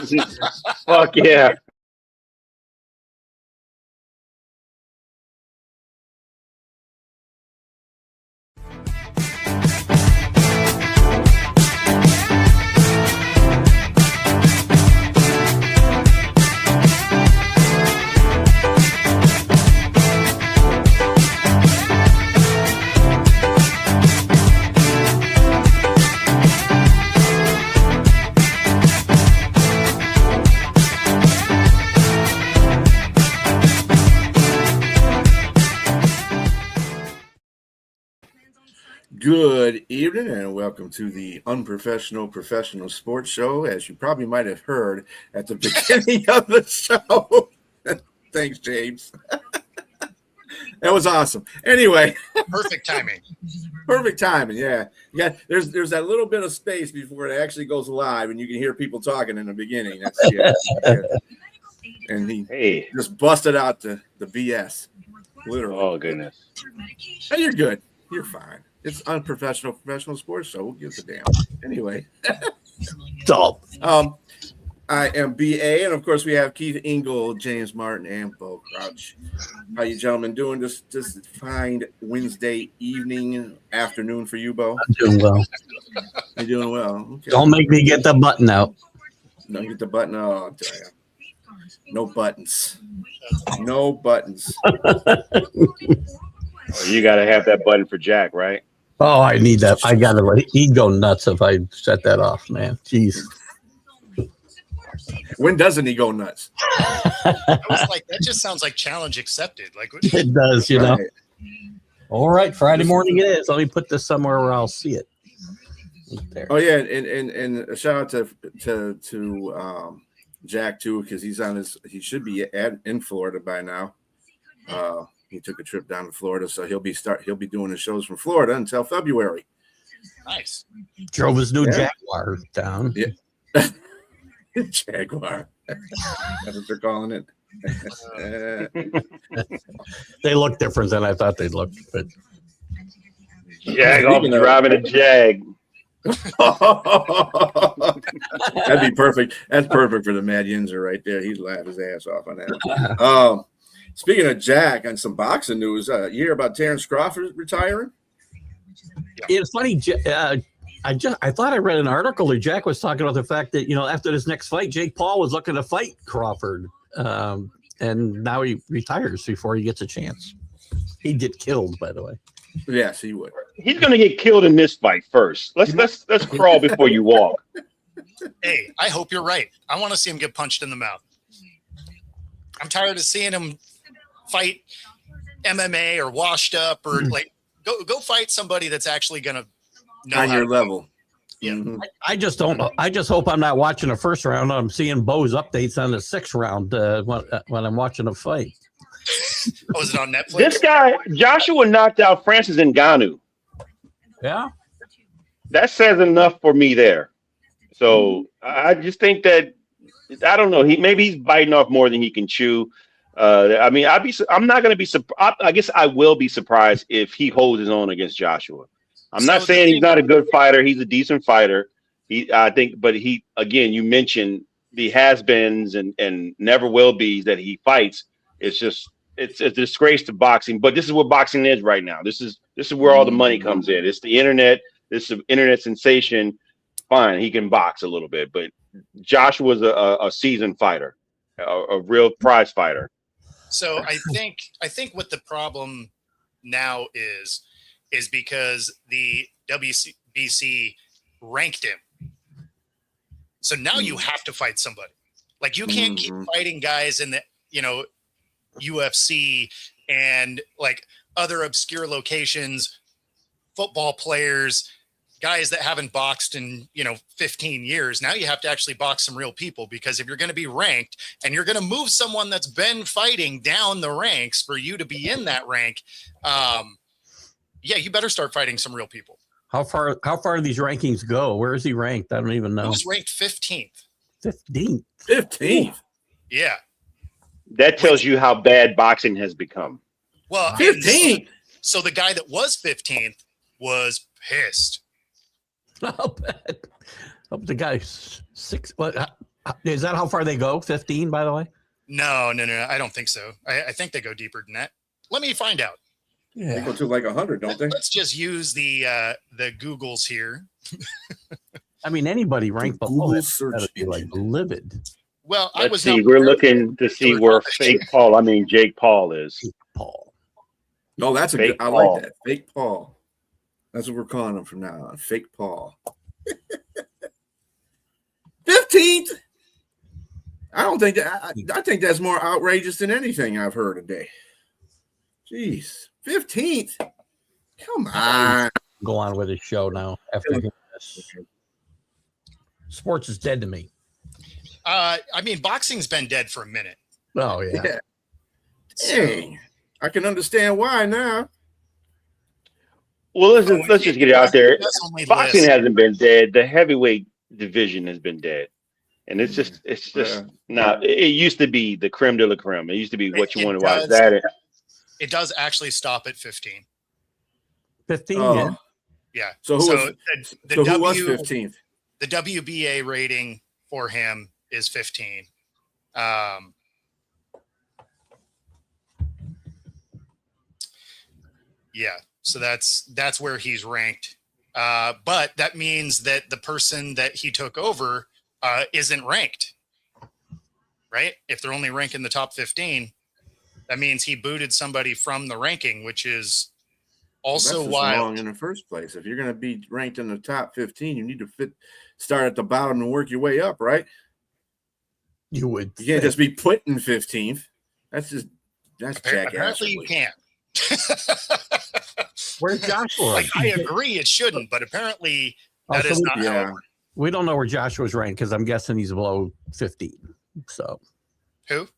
Fuck yeah. Good evening and welcome to the Unprofessional Professional Sports Show. As you probably might have heard at the beginning of the show. Thanks, James. That was awesome. Anyway. Perfect timing. Perfect timing, yeah. Yeah, there's that little bit of space before it actually goes live and you can hear people talking in the beginning. That's yeah. And he just busted out the BS. Literally. Oh, goodness. Hey, you're good. You're fine. It's Unprofessional Professional Sports Show. Who gives a damn? Anyway. I am BA, and of course we have Keith Engel, James Martin, and Bo Crouch. How you gentlemen doing this fine Wednesday evening, afternoon for you, Bo? I'm doing well. You're doing well. Okay. Don't make me get the button out. Don't get the button. Oh, damn. No buttons. No buttons. Oh, you got to have that button for Jack, right? Oh, I need that. I got to. He'd go nuts if I set that off, man. Jeez. When doesn't he go nuts? I was like, that just sounds like challenge accepted. Like it does, you know. All right, Friday morning it is. Let me put this somewhere where I'll see it. There. Oh yeah, and a shout out to Jack too, because he should be in Florida by now. He took a trip down to Florida, so he'll be doing his shows from Florida until February. Nice. Drove his new Jaguar down. Yeah. Jaguar. That's what they're calling it. They look different than I thought they'd look. But Jag off driving a Jag. That'd be perfect. That's perfect for the Mad Yinzer right there. He'd laugh his ass off on that. Speaking of Jack, and some boxing news, you hear about Terrence Crawford retiring? It's funny. I thought I read an article that Jack was talking about the fact that, after this next fight, Jake Paul was looking to fight Crawford, and now he retires before he gets a chance. He'd get killed, by the way. Yes, he would. He's going to get killed in this fight first. Let's crawl before you walk. Hey, I hope you're right. I want to see him get punched in the mouth. I'm tired of seeing him fight MMA or washed up or go fight somebody that's actually going to know on your level. Yeah. Mm-hmm. I just don't know. I just hope I'm not watching the first round. I'm seeing Bo's updates on the sixth round when I'm watching a fight. Oh, is it on Netflix? This guy, Joshua, knocked out Francis Ngannou. Yeah. That says enough for me there. So I just think that, I don't know. Maybe he's biting off more than he can chew. I'm not going to be surprised. I guess I will be surprised if he holds his own against Joshua. I'm not saying he's not a good fighter. He's a decent fighter. You mentioned the has-beens and never will be's that he fights. It's a disgrace to boxing. But this is what boxing is right now. This is where all the money comes in. It's the internet. This is an internet sensation. Fine, he can box a little bit, but Joshua's a seasoned fighter, a real prize fighter. So I think what the problem now is because the WBC ranked him. So now you have to fight somebody. Like you can't keep fighting guys in the UFC and like other obscure locations, football players, guys that haven't boxed in 15 years. Now you have to actually box some real people, because if you're going to be ranked and you're going to move someone that's been fighting down the ranks for you to be in that rank, you better start fighting some real people. How far do these rankings go? Where is he ranked? I don't even know. He was ranked 15th. 15th. Yeah. That tells you how bad boxing has become. Well, 15th. So the guy that was 15th was pissed. How bad? The guy's 6. What? Is that how far they go? 15, by the way? No. I don't think so. I think they go deeper than that. Let me find out. They go to like 100, don't they? Let's just use the Googles here. I mean, anybody ranked below Google it search gotta be like livid. Well, I Let's was. see. We're looking to see where Jake Paul is. Paul. No, that's a Fake good. I Paul. like that. Fake Paul. That's what we're calling him from now on. Fake Paul. 15th. I don't think that. I think that's more outrageous than anything I've heard today. Jeez, 15th. Come on. Go on with his show now. After hearing this. Sports is dead to me. I mean, boxing's been dead for a minute. Oh yeah. Dang. I can understand why now. Well, let's just get it out there. That's only Boxing list. hasn't been dead. The heavyweight division has been dead, and it's just Yeah. not. It used to be the creme de la creme. It used to be what you It want to watch. does. It does actually stop at 15. 15. Oh. Yeah. Yeah. So who was 15th? The WBA rating for him is 15. Yeah. So that's where he's ranked. But that means that the person that he took over isn't ranked, right? If they're only ranking the top 15, that means he booted somebody from the ranking, which is also That's just wild. wrong in the first place. If you're going to be ranked in the top 15, you need to start at the bottom and work your way up, right? You would. You can't just be put in 15th. That's jackass. Apparently you can't. Where's Joshua? Like, I agree it shouldn't, but apparently that is not how it Yeah. works. We don't know where Joshua's ranked because I'm guessing he's below 15. So Who?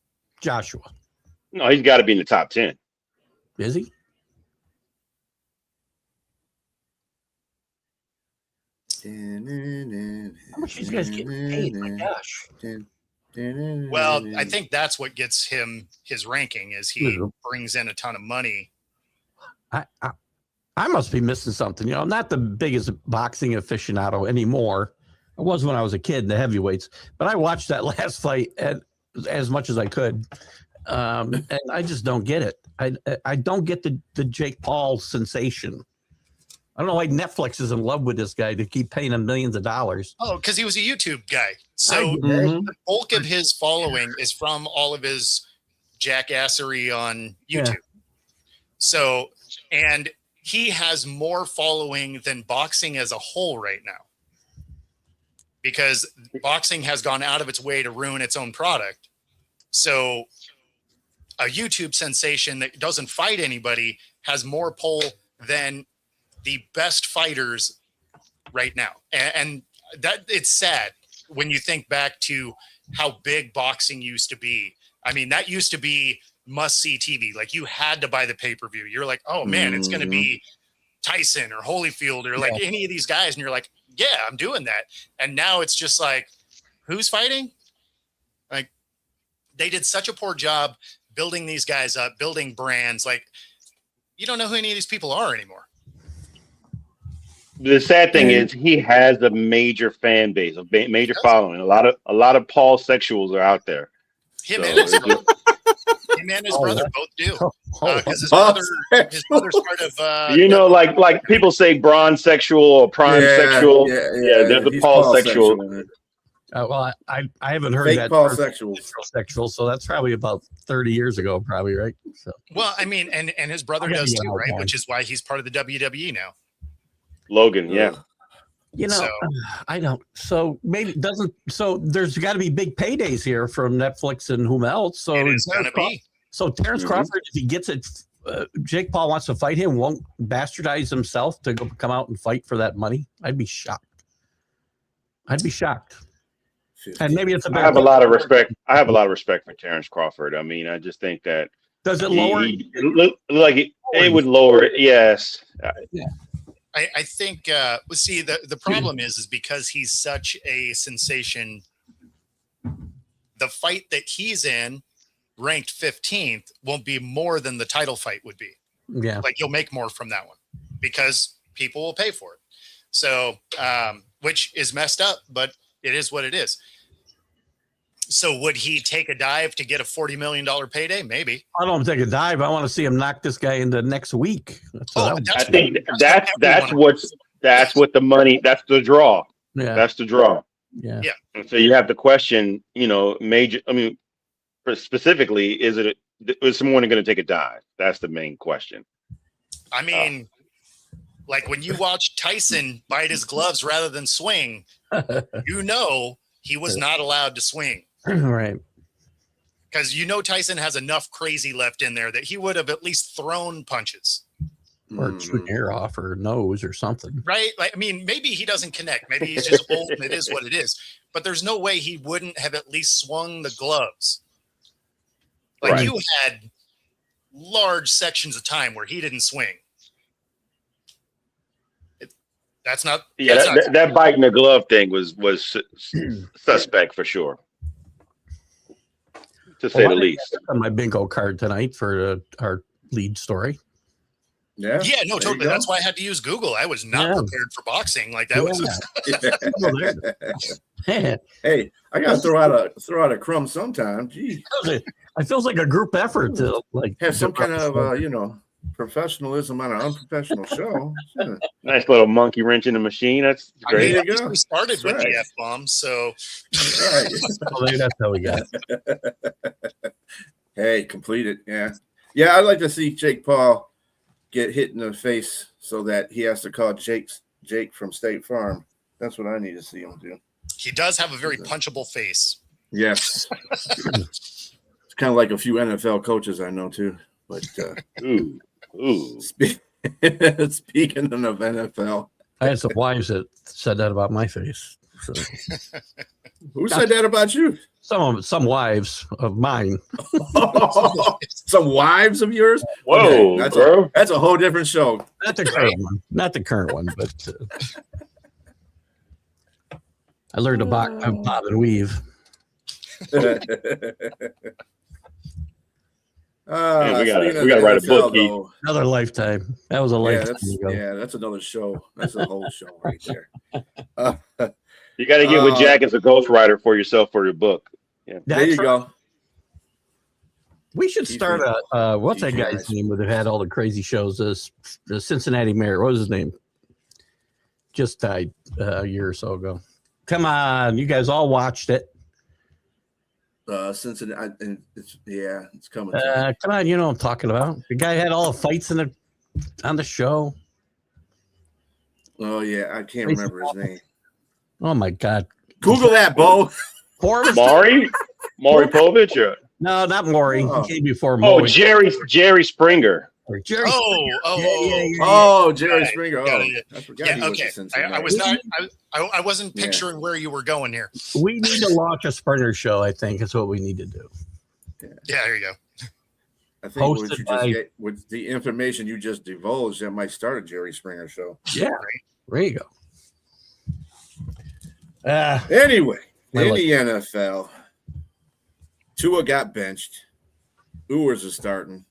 Joshua. No, he's got to be in the top 10. Is he? How much these guys getting paid? My gosh. Well, I think that's what gets him his ranking is he brings in a ton of money. I must be missing something. You know, I'm not the biggest boxing aficionado anymore. I was when I was a kid in the heavyweights, but I watched that last fight as much as I could. And I just don't get it. I don't get the Jake Paul sensation. I don't know why Netflix is in love with this guy to keep paying him millions of dollars. Oh, because he was a YouTube guy. So Mhm. the bulk of his following is from all of his jackassery on YouTube. Yeah. So, and he has more following than boxing as a whole right now. Because boxing has gone out of its way to ruin its own product. So a YouTube sensation that doesn't fight anybody has more pull than the best fighters right now. And that it's sad when you think back to how big boxing used to be. I mean, that used to be must-see TV. Like, you had to buy the pay-per-view. You're like, oh man, it's going to be Tyson or Holyfield or like any of these guys. And you're like, yeah, I'm doing that. And now it's just like, who's fighting? Like, they did such a poor job building these guys up, building brands. Like, you don't know who any of these people are anymore. The sad thing is he has a major fan base, a major following. A lot of Paul sexuals are out there. Him So and his it's brother, him and his brother both do. Because his brother's part of you know, like people say bronze sexual or prime sexual. Yeah, there's a He's Paul sexual. Well, I haven't heard Fake that Paul term, sexual. sexual, so that's probably about 30 years ago, probably, right? So well, I mean, and his brother I gotta does get too, out right? one. Which is why he's part of the WWE now. Logan, yeah. you know, So- I don't. So maybe doesn't. So there's got to be big paydays here from Netflix and whom else. So It is going to be. So Terrence Crawford, if he gets it, Jake Paul wants to fight him, won't bastardize himself to come out and fight for that money. I'd be shocked. And maybe it's a I better. have a lot of respect. I have a lot of respect for Terrence Crawford. I mean, I just think that Does it lower? it would lower it. Yes. I think. See, the problem is because he's such a sensation. The fight that he's in, ranked 15th, won't be more than the title fight would be. Yeah. Like, you'll make more from that one because people will pay for it. So, which is messed up, but it is what it is. So would he take a dive to get a $40 million payday? Maybe. I don't take a dive. I want to see him knock this guy into next week. That's what I would- I think that's what the money. That's the draw. yeah, That's the draw. yeah. And so you have to question, major. I mean, specifically, is someone going to take a dive? That's the main question. I mean, like when you watch Tyson bite his gloves rather than swing, he was not allowed to swing. Right. Because Tyson has enough crazy left in there that he would have at least thrown punches. Or shoot hair off or nose or something. Right? Like, I mean, maybe he doesn't connect. Maybe he's just old and it is what it is. But there's no way he wouldn't have at least swung the gloves. Like Right. you had large sections of time where he didn't swing. That's not. Yeah, that's not- that bite in the glove thing was suspect for sure, to say the least. On my bingo card tonight for our lead story. Yeah. Yeah, no, There you totally. go. That's why I had to use Google. I was not Yeah. prepared for boxing. Like that was. Hey, I gotta throw out a crumb sometime. Gee, It feels like a group effort to like have some kind of professionalism on an unprofessional show. Yeah. Nice little monkey wrench in the machine. That's I mean, great. There at you least go. we started That's with right. the F bomb, so Right. Oh, maybe that's how we got it. Hey, complete it. Yeah. I'd like to see Jake Paul get hit in the face so that he has to call Jake from State Farm. That's what I need to see him do. he does have a very punchable face. Yes. It's kind of like a few NFL coaches I know too. But Ooh. speaking of NFL, I had some wives that said that about my face. So who said that about you? some wives of mine. Some wives of yours? Whoa, Okay, bro. that's a whole different show. Not the current one. Not the current one, but I learned to bob and weave. Yeah, we gotta speaking of write a NFL, book, Keith. though, Another lifetime. That was a lifetime ago. that's another show. That's a whole show right there. You got to get with Jack as a ghostwriter for yourself for your book. There you go. We should start a what's that Keith guy's Rice. name that had all the crazy shows? The Cincinnati mayor. What was his name? Just died a year or so ago. Come on, you guys all watched it. Cincinnati, and it's coming. Come on, you know what I'm talking about. The guy had all the fights on the show. Oh yeah, I can't remember his name. Oh my God. Google that, Bo. Forbes? Maury Povich? Or, No, not Maury. Oh. He came before Maury. Jerry Springer. Or Jerry. Oh, Oh, Jerry Got it, Springer. got Oh, it. I forgot yeah, he was okay. a Cincinnati. I was not. I wasn't Yeah. picturing where you were going here. We need to launch a Springer show, I think. Is what we need to do. Yeah, there you go. I think what Hosted you just by- get, with the information you just divulged, that might start a Jerry Springer show. Yeah. There you go. Anyway, My in life. the NFL, Tua got benched. Ewers is starting.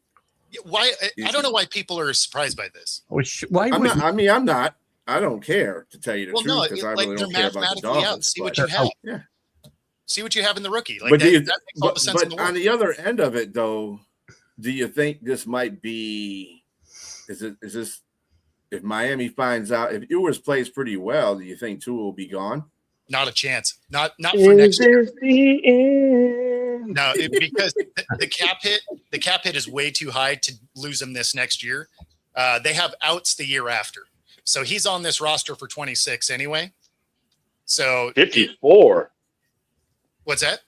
Why? I don't know why people are surprised by this. Why I'm would not. I'm not. I don't care, to tell you the Well, no, truth, because I like really they're don't care about the mathematically out. Dolphins. See what but- you have. Yeah. See what you have in the rookie. Like But that, do you- that makes all the sense in the on world. the other end of it, though, do you think this might be? Is this? If Miami finds out, if Ewers plays pretty well, do you think Tua will be gone? Not a chance. Not for next year. the end? No, because the cap hit is way too high to lose him this next year. They have outs the year after, so he's on this roster for 26 anyway. So 54. what's that?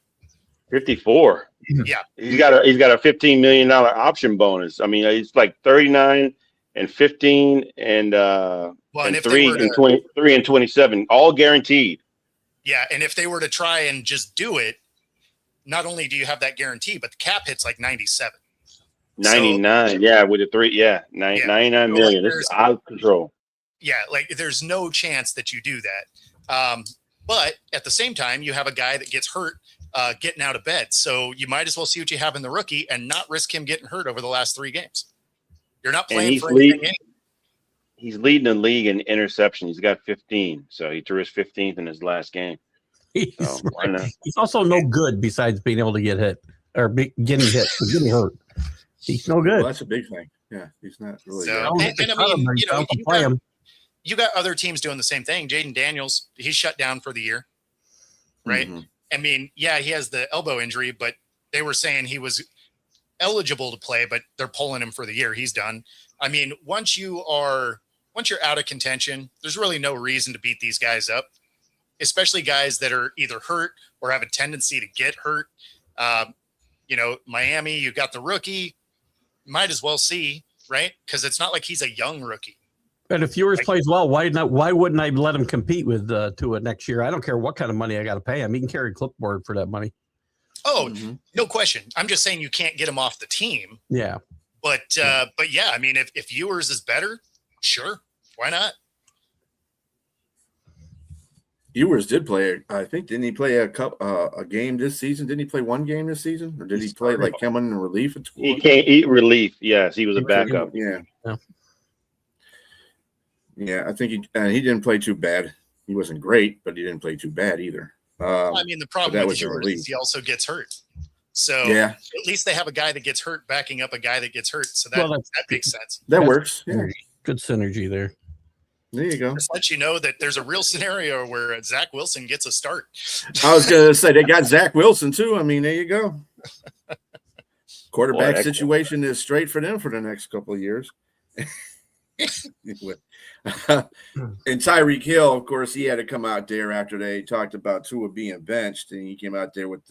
54. Yeah. He's got a $15 million option bonus. I mean, it's like 39 and 15 and Well, and and if 3 they were and to, 23 and 27, all guaranteed. yeah, and if they were to try and just do it, not only do you have that guarantee, but the cap hit's like 97. 99. Yeah, with the 3. Yeah, 99 So, million. like, This is out of control. Yeah, like there's no chance that you do that. But at the same time, you have a guy that gets hurt getting out of bed. So you might as well see what you have in the rookie and not risk him getting hurt over the last 3 games. You're not And playing he's for anything. leading. He's leading the league in interception. He's got 15. So he threw his 15th in his last game. He's, So why not? he's also no good besides being able to get hit or getting hit, or getting hurt. He's no good. Well, that's a big thing. Yeah, he's not really. So, good. and I mean, you got other teams doing the same thing. Jaden Daniels, he's shut down for the year, right? Mhm. I mean, yeah, he has the elbow injury, but they were saying he was eligible to play, but they're pulling him for the year. He's done. I mean, once you're out of contention, there's really no reason to beat these guys up, especially guys that are either hurt or have a tendency to get hurt. Miami, you got the rookie, might as well see, right? Because it's not like he's a young rookie. And if Ewers plays well, why wouldn't I let him compete with Tua next year? I don't care what kind of money I got to pay him. He can carry a clipboard for that money. Oh, no question. I'm just saying you can't get him off the team. Yeah. But yeah, I mean, if Ewers is better, sure, why not? Ewers did play. I think didn't he play a game this season? Didn't he play one game this season, or did he play like coming in relief at school? He can't eat relief. Yes, he was a backup. Yeah. Yeah, I think he didn't play too bad. He wasn't great, but he didn't play too bad either. I mean, the problem with Ewers is he also gets hurt. So yeah, at least they have a guy that gets hurt backing up a guy that gets hurt. So that makes sense. That works. Yeah. Good synergy there. There you go. Just let you know that there's a real scenario where Zach Wilson gets a start. I was going to say they got Zach Wilson too. I mean, there you go. Quarterback situation is straight for them for the next couple of years. And Tyreek Hill, of course, he had to come out there after they talked about Tua being benched, and he came out there with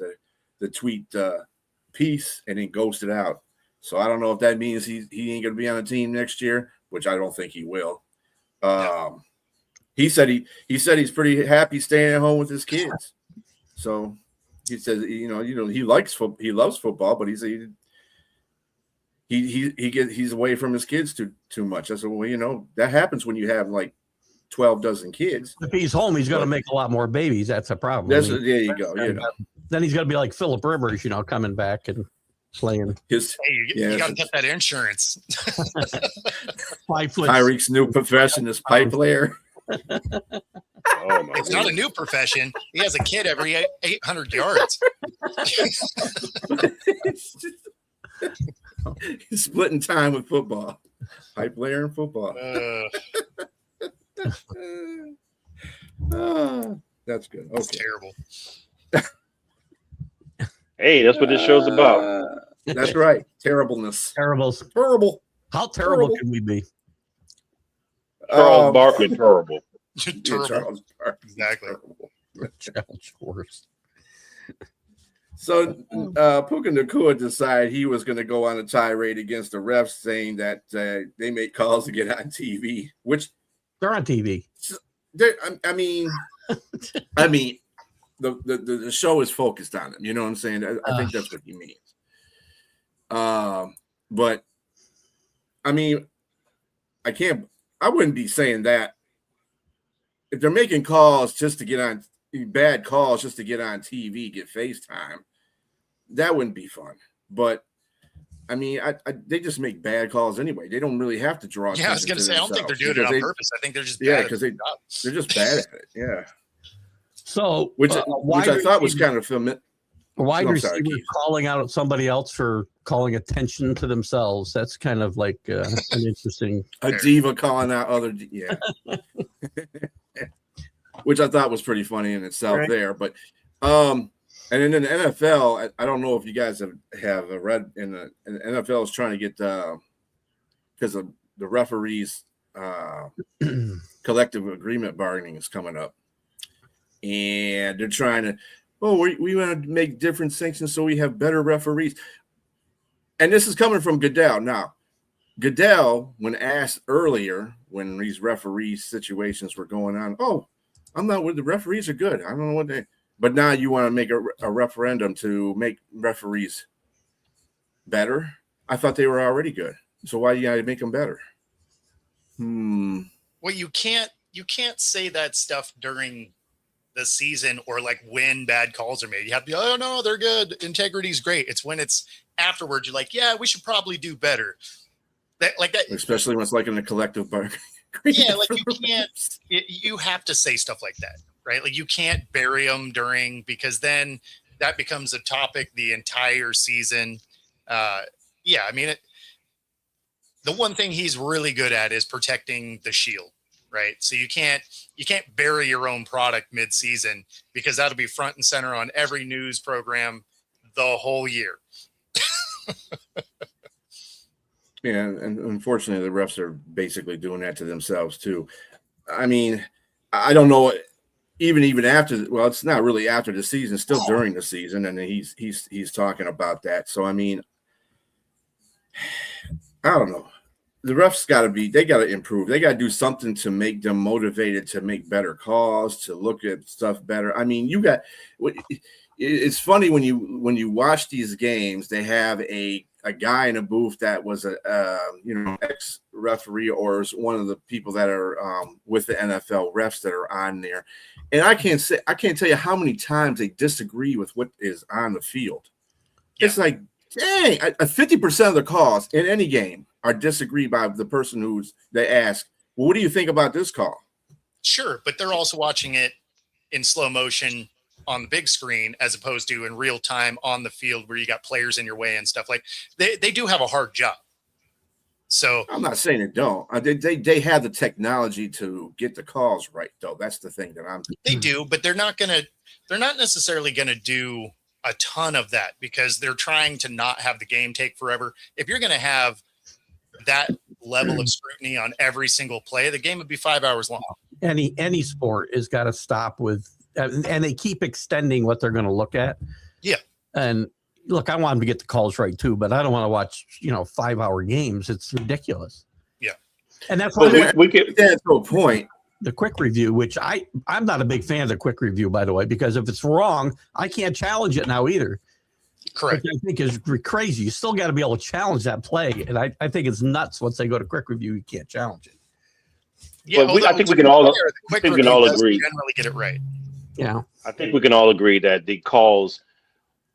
the tweet piece and then ghosted out. So I don't know if that means he ain't going to be on the team next year, which I don't think he will. He said he's pretty happy staying at home with his kids. So he says he loves football, but he's away from his kids too much. I said, well, that happens when you have like 12 dozen kids. If he's home, he's going to make a lot more babies. That's a problem. There you go. Then he's going to be like Phillip Rivers, coming back and playing. You got to get that insurance. Tyreek's new profession is pipe layer. It's not a new profession. He has a kid every 800 yards. He's splitting time with football. Pipe layer and football. That's good. That's terrible. Hey, that's what this show's about. That's right. Terribleness. Terrible. How terrible can we be? Charles Barkley, terrible. Terrible. Exactly. Charles Horse. So Puka Nacua decided he was going to go on a tirade against the refs, saying that they make calls to get on TV, which they're on TV. I mean, the show is focused on them. You know what I'm saying? I think that's what he means. But I mean, I wouldn't be saying that if they're making calls just to get on bad calls, just to get on TV, get FaceTime. That wouldn't be fun. But I mean, they just make bad calls anyway. They don't really have to draw. Yeah, I was going to say, I don't think they're doing it on purpose. I think they're just bad because they're just bad at it. Yeah. So, which I thought was kind of wide receiver calling out somebody else for calling attention to themselves. That's kind of like an interesting. A diva calling out other. Yeah. Which I thought was pretty funny in itself there, but and then in the NFL, I don't know if you guys have read in the NFL is trying to get because of the referees collective agreement bargaining is coming up, and they're trying to we want to make different sanctions so we have better referees, and this is coming from Goodell. Now, Goodell, when asked earlier when these referee situations were going on, I'm not with the referees are good. I don't know what they. But now you want to make a referendum to make referees better? I thought they were already good. So why do you got to make them better? Well, you can't say that stuff during the season or like when bad calls are made. You have to be, oh no, they're good. Integrity's great. It's when it's afterwards. You're like, yeah, we should probably do better. That. Especially when it's like in a collective bargaining. Yeah, like you can't. You have to say stuff like that. right? Like you can't bury them because then that becomes a topic the entire season. Yeah, I mean, the one thing he's really good at is protecting the shield, right? So you can't bury your own product mid-season because that'll be front and center on every news program the whole year. Yeah, and unfortunately, the refs are basically doing that to themselves too. I mean, I don't know. Even after, well, it's not really after the season, still during the season, and he's talking about that. So I mean, I don't know. The refs got to improve. They got to do something to make them motivated to make better calls, to look at stuff better. I mean, it's funny when you watch these games, they have a guy in a booth that was a ex referee or is one of the people that are with the NFL refs that are on there, and I can't tell you how many times they disagree with what is on the field. Yeah. It's like, dang, 50% of the calls in any game are disagreed by the person they ask, well, what do you think about this call? Sure, but they're also watching it in slow motion on the big screen as opposed to in real time on the field where you got players in your way and stuff. Like they do have a hard job. So I'm not saying they don't. They have the technology to get the calls right, though. That's the thing that they do, but they're not necessarily gonna do a ton of that because they're trying to not have the game take forever. If you're gonna have that level of scrutiny on every single play, the game would be 5 hours long. Any sport has got to stop with, and they keep extending what they're going to look at. Yeah. And look, I want them to get the calls right too, but I don't want to watch 5-hour games. It's ridiculous. Yeah. And that's why we get to a point. The quick review, which I'm not a big fan of the quick review, by the way, because if it's wrong, I can't challenge it now either. Correct. Which I think is crazy. You still got to be able to challenge that play. And I think it's nuts once they go to quick review, you can't challenge it. Yeah, well, I think we can all agree. Generally get it right. Yeah. I think we can all agree that the calls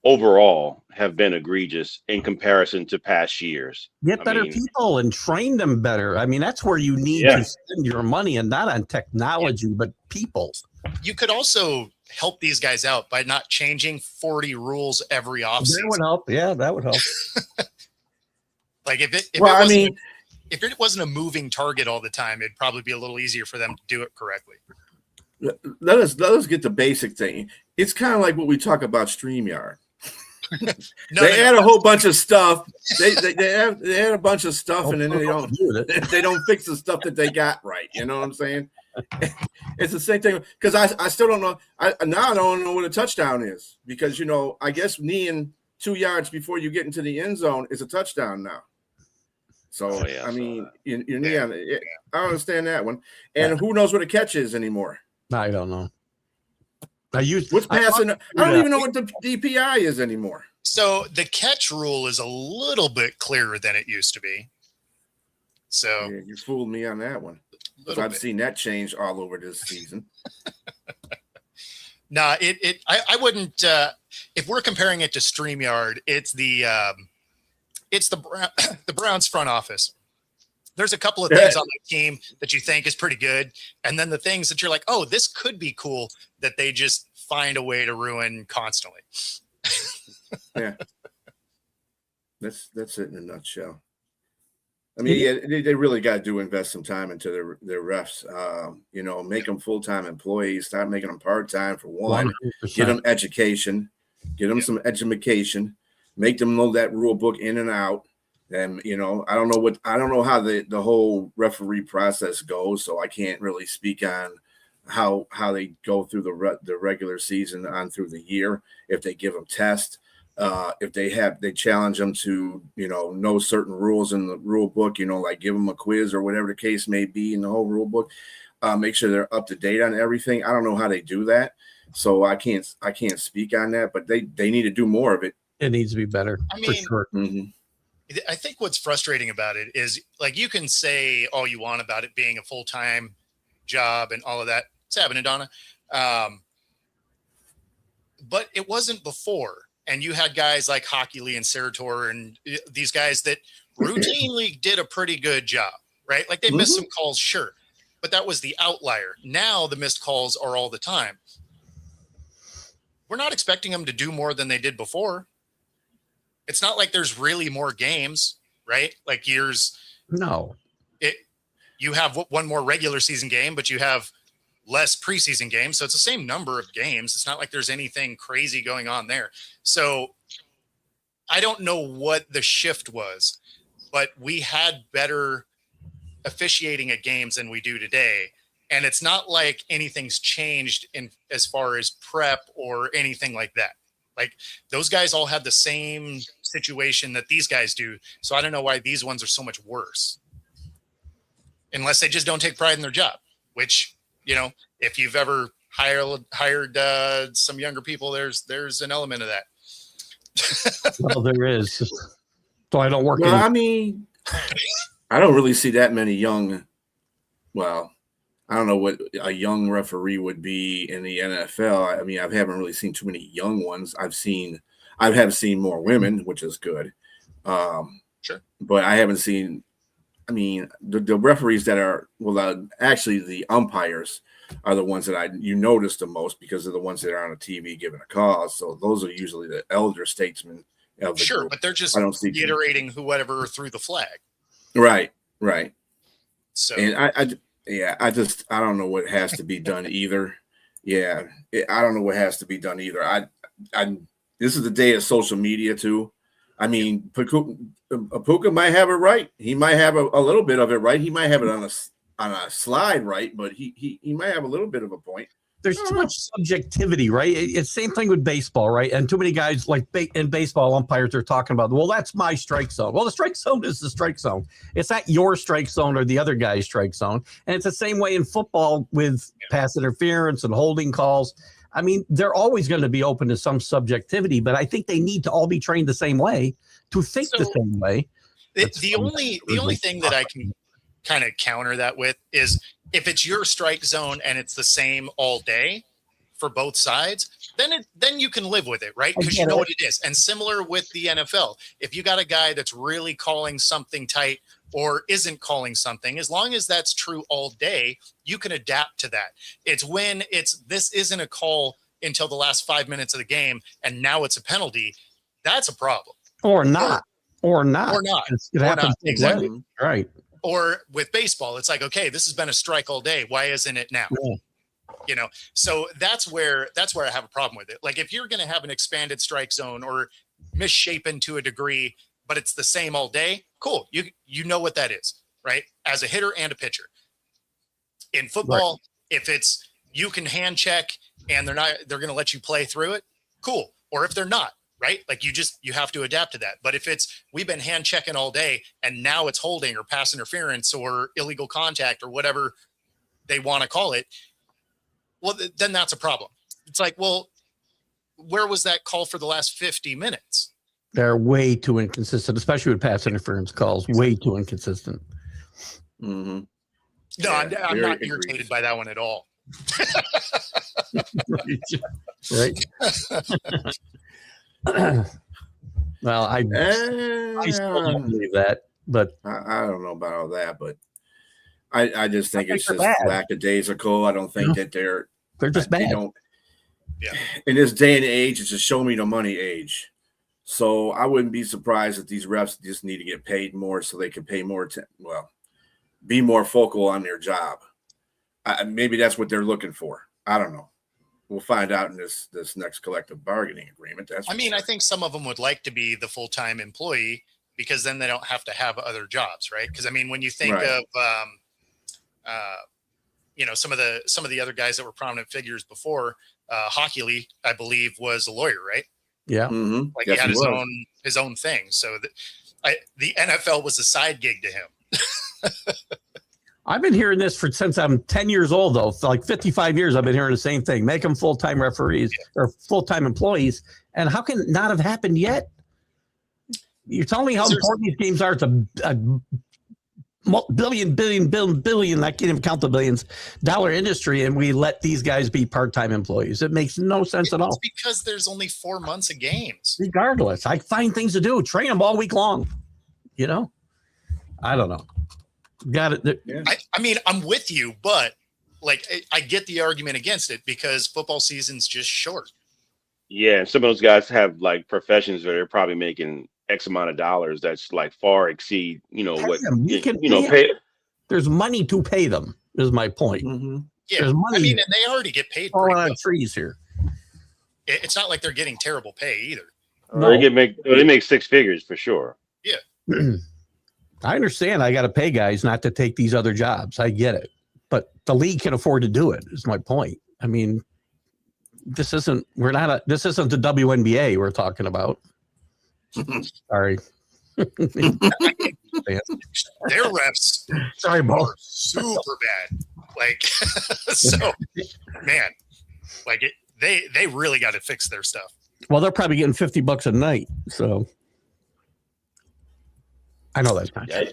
overall have been egregious in comparison to past years. Get better people and train them better. I mean, that's where you need to spend your money, and not on technology, but people. You could also help these guys out by not changing 40 rules every offseason. That would help. Yeah, that would help. Like if it wasn't a moving target all the time, it'd probably be a little easier for them to do it correctly. Let us get the basic thing. It's kind of like what we talk about StreamYard. They add a whole bunch of stuff. They add a bunch of stuff, and then they don't fix the stuff that they got right. You know what I'm saying? It's the same thing because I still don't know. I don't know what a touchdown is because I guess kneeing 2 yards before you get into the end zone is a touchdown now. So I mean, you knee on it. I don't understand that one. And who knows what a catch is anymore? I don't know. What's passing? I don't even know what the DPI is anymore. So the catch rule is a little bit clearer than it used to be. So you fooled me on that one. I've seen that change all over this season. Nah, I wouldn't. If we're comparing it to StreamYard, it's the Browns front office. There's a couple of things on the team that you think is pretty good, and then the things that you're like, oh, this could be cool, that they just find a way to ruin constantly. Yeah, that's it in a nutshell. I mean, they really got to invest some time into their refs. Make them full-time employees. Stop making them part-time for one. 100%. Get them education. Get them some education. Make them know that rule book in and out. And I don't know how the whole referee process goes, so I can't really speak on how they go through the regular season on through the year. If they give them tests, if they challenge them to know certain rules in the rule book, like give them a quiz or whatever the case may be in the whole rule book. Make sure they're up to date on everything. I don't know how they do that, so I can't speak on that. But they need to do more of it. It needs to be better. I mean, for sure. Mm-hmm. I think what's frustrating about it is, like, you can say all you want about it being a full-time job and all of that. It's happening, Donna. But it wasn't before. And you had guys like Hockey Lee and Sarator and these guys that routinely did a pretty good job, right? Like they missed some calls, sure. but that was the outlier. Now the missed calls are all the time. We're not expecting them to do more than they did before. It's not like there's really more games, right? Like you have one more regular season game, but you have less preseason games. So it's the same number of games. It's not like there's anything crazy going on there. So I don't know what the shift was, but we had better officiating at games than we do today. And it's not like anything's changed in as far as prep or anything like that. Like those guys all have the same situation that these guys do. So I don't know why these ones are so much worse. Unless they just don't take pride in their job, which, if you've ever hired some younger people, there's an element of that. Well, there is. So I don't work. Well, I mean, I don't really see that many young. Well, I don't know what a young referee would be in the NFL. I mean, I haven't really seen too many young ones. I have seen more women, which is good. Sure. But I haven't seen. I mean, the referees that are actually the umpires are the ones that you notice the most because they're the ones that are on the TV giving a call. So those are usually the elder statesmen. Sure, group. But they're just reiterating whoever threw the flag. Right. So, and I don't know what has to be done either. Yeah, I don't know what has to be done either. This is the day of social media too. I mean, Puka might have it right. He might have a little bit of it right. He might have it on a slide right, but he might have a little bit of a point. There's too much subjectivity, right? It's same thing with baseball, right? And too many guys like in baseball umpires are talking about, well, that's my strike zone. Well, the strike zone is the strike zone. It's not your strike zone or the other guy's strike zone. And it's the same way in football with pass interference and holding calls. I mean, they're always going to be open to some subjectivity, but I think they need to all be trained the same way to think the same way. The only thing that I can kind of counter that with is if it's your strike zone and it's the same all day for both sides, then you can live with it, right? Because you know what it is. And similar with the NFL, if you got a guy that's really calling something tight or isn't calling something, as long as that's true all day, you can adapt to that. It's when this isn't a call until the last 5 minutes of the game and now it's a penalty. That's a problem. Or not. It happens exactly. Right. Or with baseball, it's like, okay, this has been a strike all day. Why isn't it now? Yeah. So that's where I have a problem with it. Like if you're going to have an expanded strike zone or misshapen to a degree, but it's the same all day, cool. You know what that is, right? As a hitter and a pitcher. In football, if it's you can hand check and they're going to let you play through it, cool. Or if they're not, right? Like you have to adapt to that. But if it's we've been hand checking all day and now it's holding or pass interference or illegal contact or whatever they want to call it, well, then that's a problem. It's like, well, where was that call for the last 50 minutes? They're way too inconsistent, especially with pass interference calls. Way too inconsistent. Mm-hmm. No, I'm not irritated by that one at all. Right. Well, I still don't believe that, but I don't know about all that, but I just think it's just lackadaisical. I don't think that they're just bad. In this day and age, it's a show me the money age. So I wouldn't be surprised if these refs just need to get paid more so they can pay more be more focal on their job. Maybe that's what they're looking for. I don't know. We'll find out in this next collective bargaining agreement. I think some of them would like to be the full-time employee because then they don't have to have other jobs, right? Because when you think of some of the other guys that were prominent figures before, Hockey Lee, I believe, was a lawyer, right? Yeah, mm-hmm. Like he had his own thing. So the NFL was a side gig to him. I've been hearing this since I'm 10 years old, though. For like 55 years, I've been hearing the same thing. Make them full-time referees or full-time employees. And how can it not have happened yet? You're telling me how important these games are. It's a billion, I can't even count the billions, dollar industry, and we let these guys be part-time employees. It makes no sense at all. It's because there's only 4 months of games. Regardless, I find things to do. Train them all week long. I don't know. Got it. I I mean, I'm with you, but like I get the argument against it because football season's just short. Yeah, and some of those guys have like professions where they're probably making X amount of dollars that's like far exceed, what You can pay. There's money to pay them, is my point. Mm-hmm. Yeah, There's money. I mean, and they already get paid pretty falling well. on trees here. It's not like they're getting terrible pay either. No. They make six figures for sure. I understand. I got to pay guys not to take these other jobs. I get it, but the league can afford to do it. Is my point. I mean, this isn't the WNBA we're talking about. Sorry. Their refs Sorry, Bo. are super bad. Like, so, man, like they really got to fix their stuff. Well, they're probably getting $50 a night. So I know that's not true.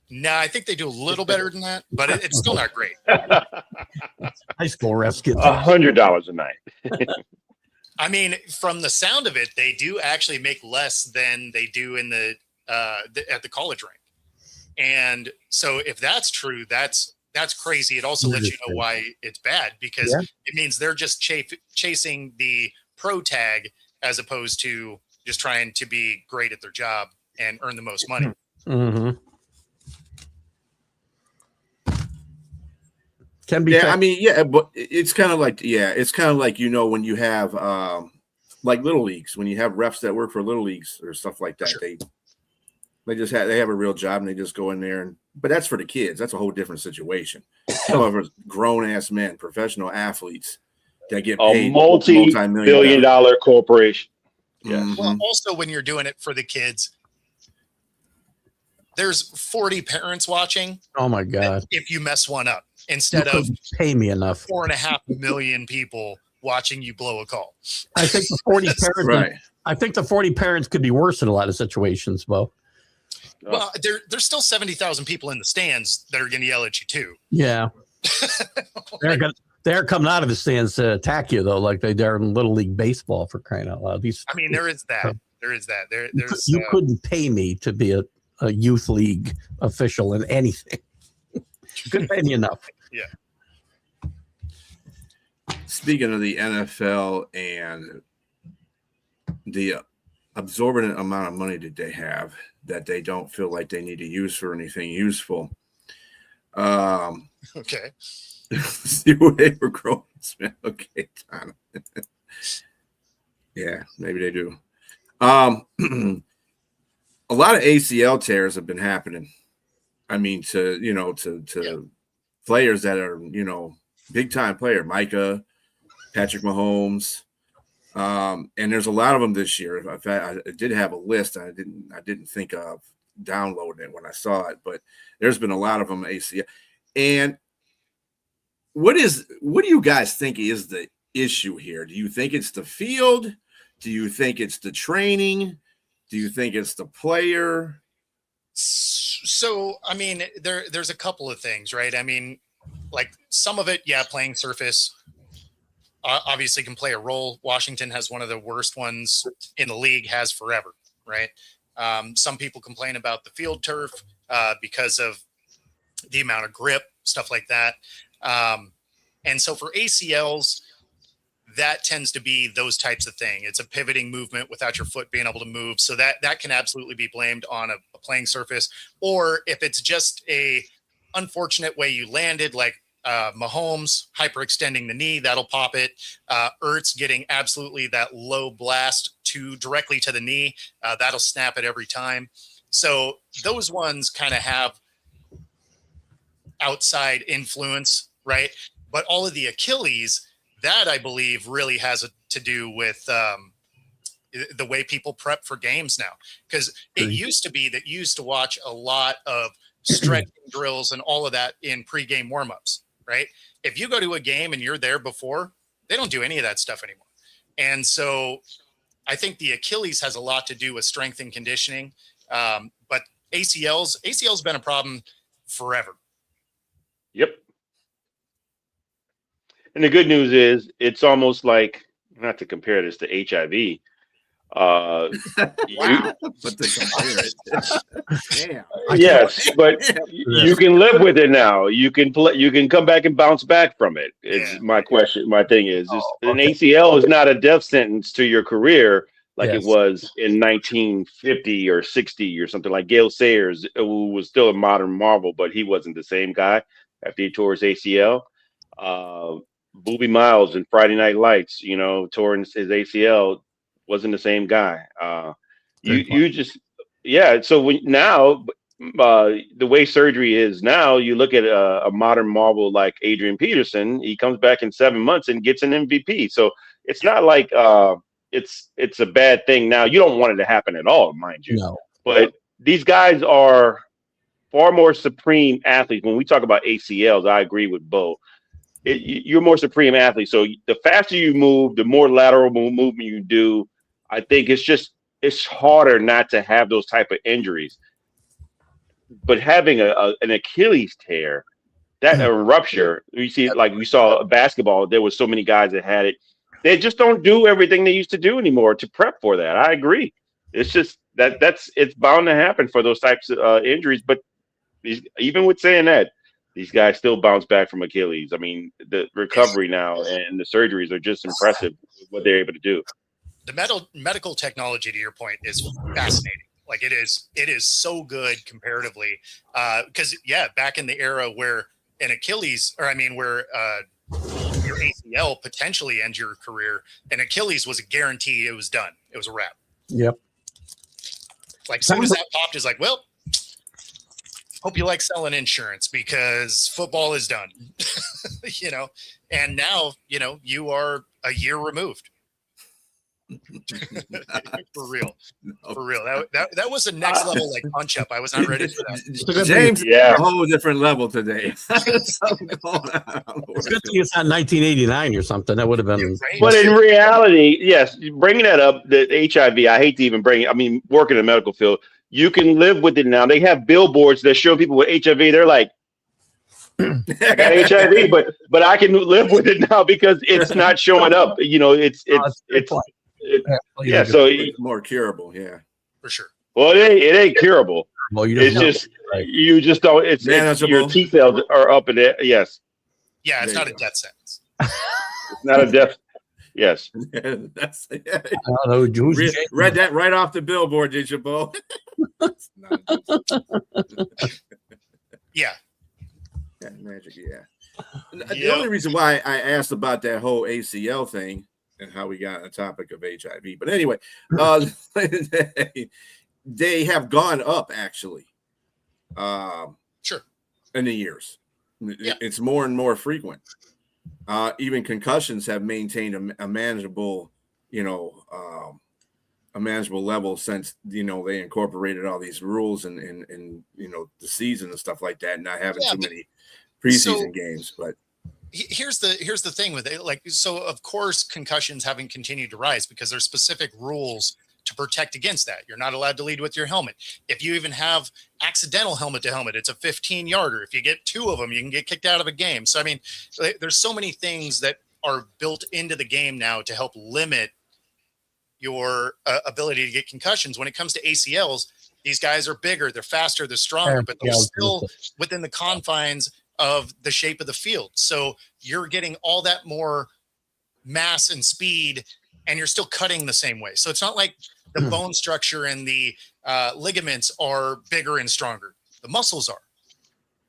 No, I think they do a little better than that, but it's still not great. High school refs get $100 a night. I mean, from the sound of it, they do actually make less than they do in at the college rank. And so if that's true, that's crazy. It also lets you know why it's bad, because it means they're just chasing the pro tag as opposed to just trying to be great at their job and earn the most money. Mm-hmm. Can be. Yeah, I mean, yeah, but it's kind of like, when you have like little leagues, when you have refs that work for little leagues or stuff like that, Sure. they have a real job and they just go in there but that's for the kids. That's a whole different situation. Some of us grown ass men, professional athletes that get paid a multi-billion-dollar corporation. Yes. Mm-hmm. Well, also when you're doing it for the kids, there's 40 parents watching. Oh my God! If you mess one up, instead of pay me enough, 4.5 million people watching you blow a call. I think the 40 parents. Right. I think the 40 parents could be worse in a lot of situations, Bo. Well, there's still 70,000 people in the stands that are going to yell at you too. Yeah, they're coming out of the stands to attack you though, like they dare in Little League baseball, for crying out loud. I mean, there is that. There's you couldn't pay me to be a youth league official in anything. You couldn't pay me enough. Yeah. Speaking of the NFL and the absorbent amount of money that they have that they don't feel like they need to use for anything useful. Okay. See where they were growing. Okay, Tom. Yeah, maybe they do. A lot of ACL tears have been happening. I mean, to players that are, big time player, Micah, Patrick Mahomes. And there's a lot of them this year. In fact, I did have a list. I didn't think of downloading it when I saw it, but there's been a lot of them ACL. And what do you guys think is the issue here? Do you think it's the field? Do you think it's the training? Do you think it's the player? So, I mean, there's a couple of things, right? I mean, like some of it, playing surface obviously can play a role. Washington has one of the worst ones in the league, has forever, right? Some people complain about the field turf because of the amount of grip, stuff like that. And so for ACLs, that tends to be those types of thing. It's a pivoting movement without your foot being able to move. So that can absolutely be blamed on a playing surface. Or if it's just a unfortunate way you landed, like Mahomes hyperextending the knee, that'll pop it. Ertz getting absolutely that low blast directly to the knee, that'll snap it every time. So those ones kind of have outside influence, right? But all of the Achilles, that I believe really has to do with the way people prep for games now. Because it used to be that you used to watch a lot of stretching drills and all of that in pregame warmups, right? If you go to a game and you're there before, they don't do any of that stuff anymore. And so I think the Achilles has a lot to do with strength and conditioning. But ACL's been a problem forever. Yep. And the good news is it's almost like, not to compare this to HIV, Wow. But to compare it, damn. Yes, but you can live with it now. You can play. You can come back and bounce back from it. It's my question. My thing is, an ACL is not a death sentence to your career like it was in 1950 or 60 or something. Like Gale Sayers, who was still a modern marvel, but he wasn't the same guy after he tore his ACL. Booby Miles in Friday Night Lights, tore his ACL, wasn't the same guy. You just So now the way surgery is now, you look at a modern marvel like Adrian Peterson. He comes back in 7 months and gets an MVP. So it's not like it's a bad thing now. You don't want it to happen at all, mind you. No. But these guys are far more supreme athletes. When we talk about ACLs, I agree with Bo. You're more supreme athlete. So the faster you move, the more lateral movement you do. I think it's harder not to have those type of injuries. But having an Achilles tear, that a rupture, you see, like we saw basketball, there was so many guys that had it. They just don't do everything they used to do anymore to prep for that. I agree. It's just it's bound to happen for those types of injuries. But even with saying that, these guys still bounce back from Achilles. I mean, the recovery now and the surgeries are just impressive what they're able to do. The medical technology, to your point, is fascinating. Like it is so good comparatively. Because back in the era where an Achilles, where your ACL potentially ends your career, an Achilles was a guarantee. It was done. It was a wrap. Yep. Like as soon as that popped, is like, well, hope you like selling insurance because football is done. And now, you are a year removed. For real. That was a next level like punch up. I was not ready for that. James, a whole different level today. It's good thing it's not 1989 or something. That would have been. But in reality, yes, bringing that up, the HIV, I hate to even bring it. I mean, working in the medical field, you can live with it now. They have billboards that show people with HIV. They're like, I got HIV, but I can live with it now because it's not showing up. So it's more curable, for sure. Well, it ain't curable. Well, you just don't. It's your T cells are up in there. Yes. Yeah, it's not a death sentence. It's not a death. Yes. That's I don't know, read that right off the billboard, did you, Bo? Yeah. Magic. The only reason why I asked about that whole ACL thing and how we got on the topic of HIV. But anyway, they have gone up actually. Sure. In the years. Yeah. It's more and more frequent. Even concussions have maintained a manageable, a manageable level since, they incorporated all these rules and the season and stuff like that, not having too many preseason games. But here's the thing with it. Like, so of course concussions haven't continued to rise because there's specific rules to protect against that. You're not allowed to lead with your helmet. If you even have accidental helmet to helmet, it's a 15-yarder. If you get 2 of them, you can get kicked out of a game. So, I mean, there's so many things that are built into the game now to help limit your ability to get concussions. When it comes to ACLs, these guys are bigger, they're faster, they're stronger, but they're still within the confines of the shape of the field. So you're getting all that more mass and speed, and you're still cutting the same way. So it's not like the bone structure and the ligaments are bigger and stronger. The muscles are.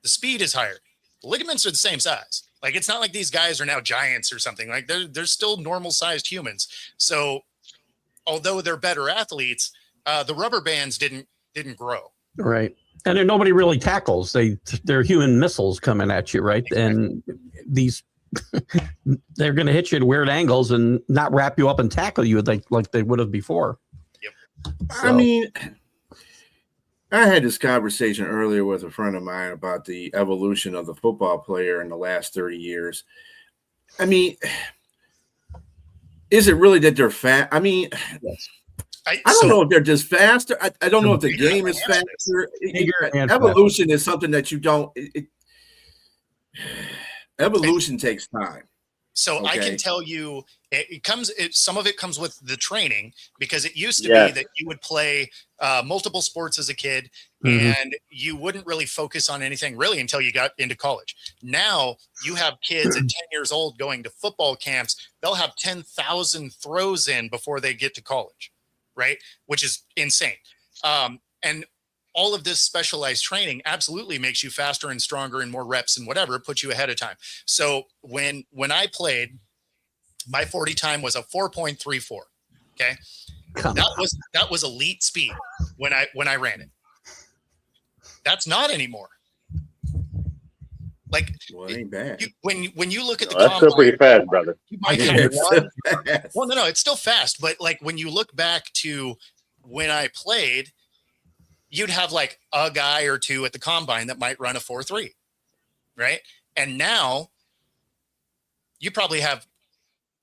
The speed is higher. The ligaments are the same size. Like, it's not like these guys are now giants or something. Like, they're still normal-sized humans. So although they're better athletes, the rubber bands didn't grow. Right. And then nobody really tackles. They're human missiles coming at you, right? Exactly. And these they're going to hit you at weird angles and not wrap you up and tackle you like they would have before. Yep. So. I mean, I had this conversation earlier with a friend of mine about the evolution of the football player in the last 30 years. I mean, is it really that they're fat? I mean, yes. I don't know if they're just faster. I don't know if the game is faster. Evolution is something that you don't. Evolution takes time. So I Okay. can tell you some of it comes with the training, because it used to Yes. be that you would play multiple sports as a kid Mhm. and you wouldn't really focus on anything really until you got into college. Now you have kids at 10 years old going to football camps. They'll have 10,000 throws in before they get to college, right? Which is insane. And all of this specialized training absolutely makes you faster and stronger and more reps and whatever, puts you ahead of time. So when I played, my 40 time was a 4.34. Okay. Come That on. was elite speed when I ran it. That's not anymore. Like, Well, it ain't bad. when you look at the That's still combine, pretty fast, brother. you might Yeah, have it's one. fast. Well, no, it's still fast, but like when you look back to when I played, you'd have like a guy or two at the combine that might run a 4.3, right? And now you probably have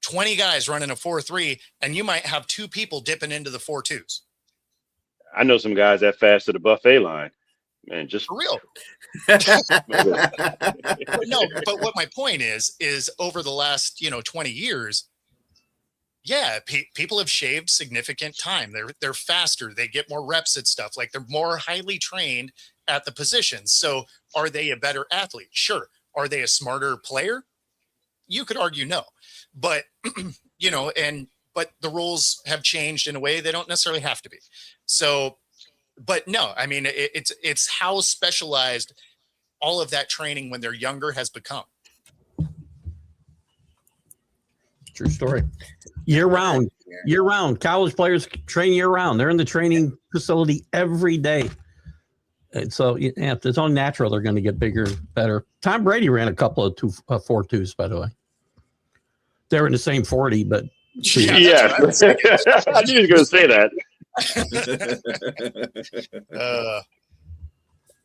20 guys running a 4.3, and you might have 2 people dipping into the 4.2s. I know some guys that fast to the buffet line, man. Just For real. No, but what my point is over the last 20 years, yeah, people have shaved significant time. They're faster. They get more reps at stuff. Like, they're more highly trained at the positions. So are they a better athlete? Sure. Are they a smarter player? You could argue no. But, but the rules have changed in a way they don't necessarily have to be. So, but no, I mean, it's how specialized all of that training when they're younger has become. True story. Year round. College players train year round. They're in the training facility every day. And so, yeah, it's only natural they're going to get bigger and better. Tom Brady ran a couple of 4.2s, by the way. They're in the same 40, but yeah. I knew you were going to say that.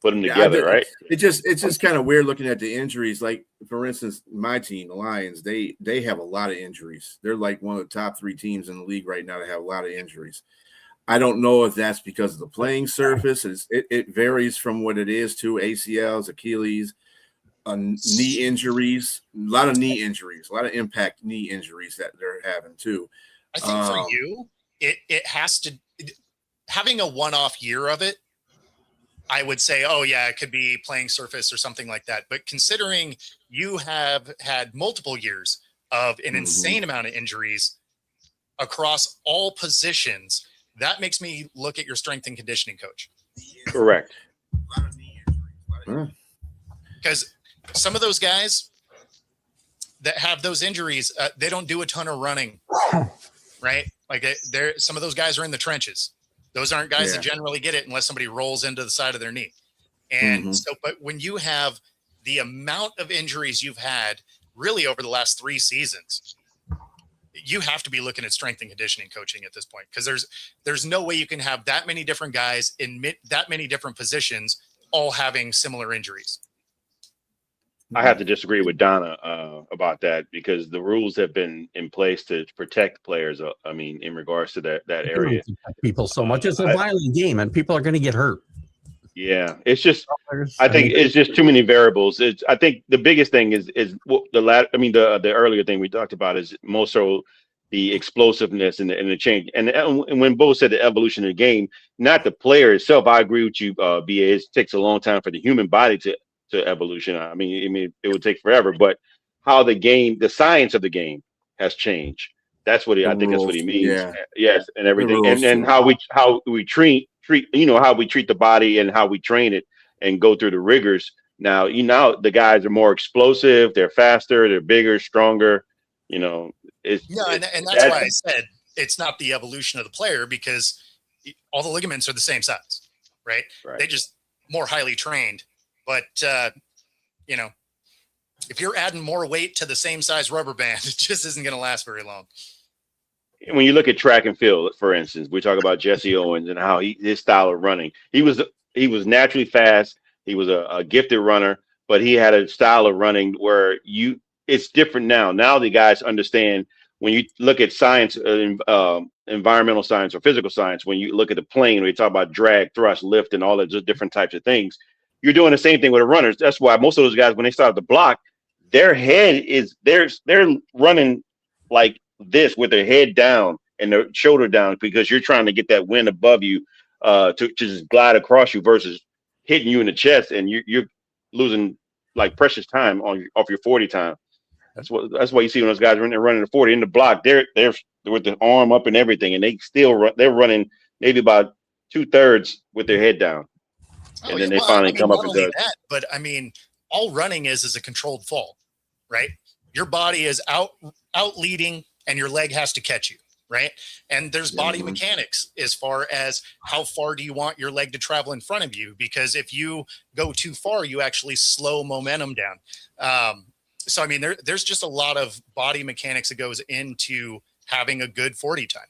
Put them together, right? It's just kind of weird looking at the injuries. Like, for instance, my team, the Lions, they have a lot of injuries. They're like one of the top 3 teams in the league right now to have a lot of injuries. I don't know if that's because of the playing surface. It varies from what it is to ACLs, Achilles, knee injuries, a lot of knee injuries, a lot of impact knee injuries that they're having too. I think for you, it has to, having a one-off year of it, I would say, oh yeah, it could be playing surface or something like that. But considering you have had multiple years of an insane amount of injuries across all positions, that makes me look at your strength and conditioning coach. Correct. Because some of those guys that have those injuries, they don't do a ton of running, right? Like, some of those guys are in the trenches. Those aren't guys that generally get it unless somebody rolls into the side of their knee. And so, but when you have the amount of injuries you've had really over the last 3 seasons, you have to be looking at strength and conditioning coaching at this point, because there's no way you can have that many different guys in that many different positions all having similar injuries. I have to disagree with Donna about that, because the rules have been in place to protect players. I mean, in regards to that area, people so much. It's a violent game, and people are going to get hurt. Yeah, it's just, I think it's just too many variables. I think the biggest thing is the earlier thing we talked about is more so the explosiveness and the change. And when Bo said the evolution of the game, not the player itself, I agree with you, BA. It takes a long time for the human body to evolution. I mean, it would take forever, but how the science of the game has changed. That's what I think that's what he means. Yeah. Yes, and everything, and how we treat how we treat the body and how we train it and go through the rigors. Now, the guys are more explosive, they're faster, they're bigger, stronger. And that's why I said it's not the evolution of the player, because all the ligaments are the same size, right? They just more highly trained. But if you're adding more weight to the same size rubber band, it just isn't going to last very long. When you look at track and field, for instance, we talk about Jesse Owens and how his style of running. He was naturally fast. He was a gifted runner, but he had a style of running where it's different now. Now the guys understand, when you look at science, environmental science or physical science, when you look at the plane, when you talk about drag, thrust, lift, and all of those different types of things, you're doing the same thing with the runners. That's why most of those guys, when they start the block, their head is they're running like this with their head down and their shoulder down because you're trying to get that wind above you to just glide across you versus hitting you in the chest, and you're losing like precious time off your 40 time. That's why you see when those guys are running the 40 in the block, they're with the arm up and everything, and they still they're running maybe about 2/3 with their head down, and then they finally come up and do it. But I mean, all running is a controlled fall, right? Your body is out leading, and your leg has to catch you, right? And there's body mechanics as far as how far do you want your leg to travel in front of you, because if you go too far, you actually slow momentum down. So I mean, there's just a lot of body mechanics that goes into having a good 40 time.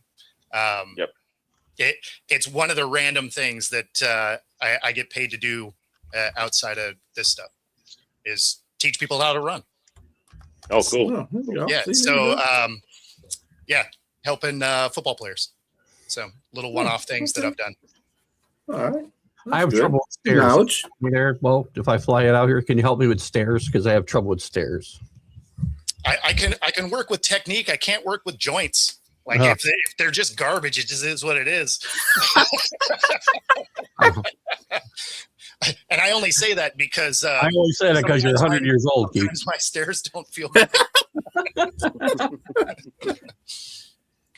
It's one of the random things that I get paid to do outside of this stuff is teach people how to run. Oh, cool. Yeah. So helping football players. So little one-off things that I've done. All right. I have trouble with stairs. Knowledge. There, well, if I fly it out here, can you help me with stairs? Because I have trouble with stairs. I can work with technique. I can't work with joints. Like if they're just garbage, it just is what it is. And I only say that because I only say that because you're 100 years old, Keith. My stairs don't feel good.